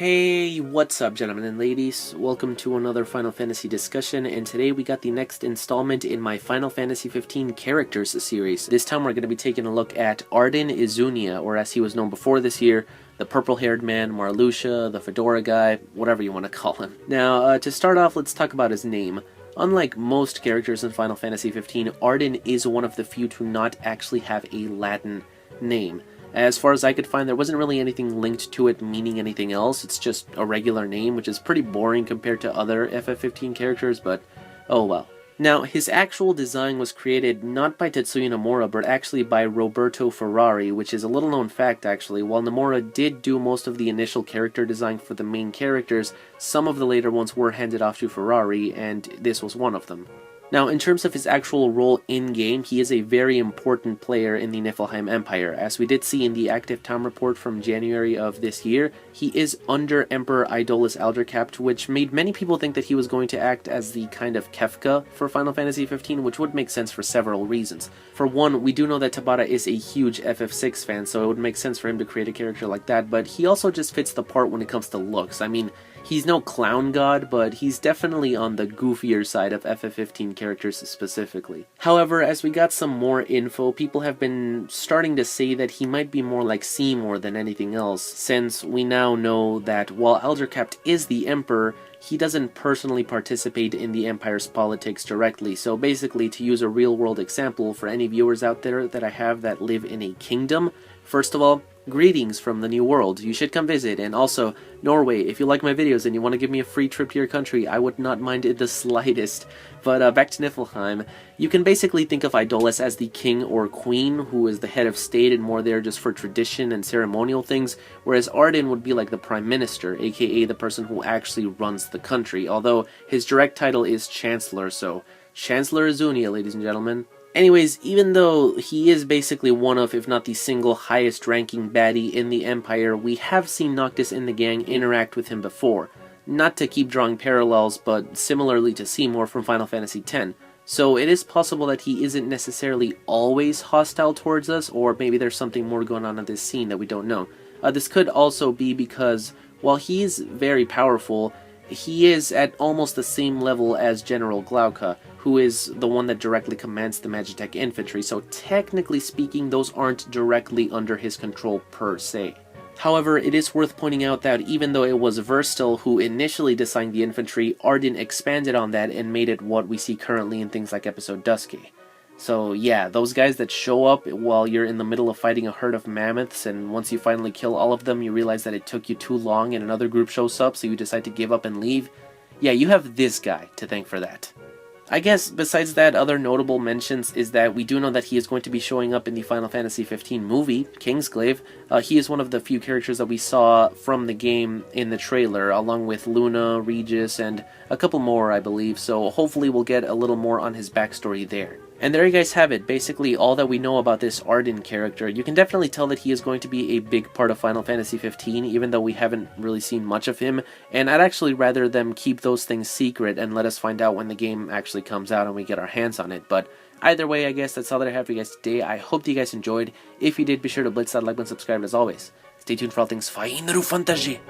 Hey, what's up gentlemen and ladies? Welcome to another Final Fantasy discussion, and today we got the next installment in my Final Fantasy 15 characters series. This time we're going to be taking a look at Ardyn Izunia, or as he was known before this year, the purple-haired man, Marluxia, the Fedora guy, whatever you want to call him. Now, to start off, let's talk about his name. Unlike most characters in Final Fantasy 15, Ardyn is one of the few to not actually have a Latin name. As far as I could find, there wasn't really anything linked to it meaning anything else. It's just a regular name, which is pretty boring compared to other FF15 characters, but oh well. Now, his actual design was created not by Tetsuya Nomura, but actually by Roberto Ferrari, which is a little known fact actually. While Nomura did do most of the initial character design for the main characters, some of the later ones were handed off to Ferrari, and this was one of them. Now, in terms of his actual role in-game, he is a very important player in the Niflheim Empire. As we did see in the active time report from January of this year, he is under Emperor Idolus Aldercapt, which made many people think that he was going to act as the kind of Kefka for Final Fantasy XV, which would make sense for several reasons. For one, we do know that Tabata is a huge FF6 fan, so it would make sense for him to create a character like that, but he also just fits the part when it comes to looks. I mean, he's no clown god, but he's definitely on the goofier side of FF15 characters specifically. However, as we got some more info, people have been starting to say that he might be more like Seymour than anything else, since we now know that while Aldercapt is the Emperor, he doesn't personally participate in the Empire's politics directly. So basically, to use a real-world example for any viewers out there that I have that live in a kingdom, first of all, greetings from the New World. You should come visit. And also, Norway, if you like my videos and you want to give me a free trip to your country, I would not mind it the slightest. But back to Niflheim, you can basically think of Idolus as the king or queen, who is the head of state and more there just for tradition and ceremonial things, whereas Ardyn would be like the prime minister, aka the person who actually runs the country, although his direct title is Chancellor, so Chancellor Izunia, ladies and gentlemen. Anyways, even though he is basically one of, if not the single highest ranking baddie in the Empire, we have seen Noctis and the gang interact with him before. Not to keep drawing parallels, but similarly to Seymour from Final Fantasy X. So it is possible that he isn't necessarily always hostile towards us, or maybe there's something more going on in this scene that we don't know. This could also be because, while he's very powerful, he is at almost the same level as General Glauca, who is the one that directly commands the Magitech infantry, so technically speaking, those aren't directly under his control per se. However, it is worth pointing out that even though it was Verstil who initially designed the infantry, Ardyn expanded on that and made it what we see currently in things like Episode Dusky. So yeah, those guys that show up while you're in the middle of fighting a herd of mammoths, and once you finally kill all of them, you realize that it took you too long and another group shows up, so you decide to give up and leave. Yeah, you have this guy to thank for that. I guess, besides that, other notable mentions is that we do know that he is going to be showing up in the Final Fantasy XV movie, Kingsglaive. He is one of the few characters that we saw from the game in the trailer, along with Luna, Regis, and a couple more, I believe, so hopefully we'll get a little more on his backstory there. And there you guys have it, basically all that we know about this Ardyn character. You can definitely tell that he is going to be a big part of Final Fantasy XV, even though we haven't really seen much of him, and I'd actually rather them keep those things secret and let us find out when the game actually comes out and we get our hands on it. But either way, I guess that's all that I have for you guys today. I hope that you guys enjoyed. If you did, be sure to blitz that like button, subscribe, and as always, stay tuned for all things Final Fantasy.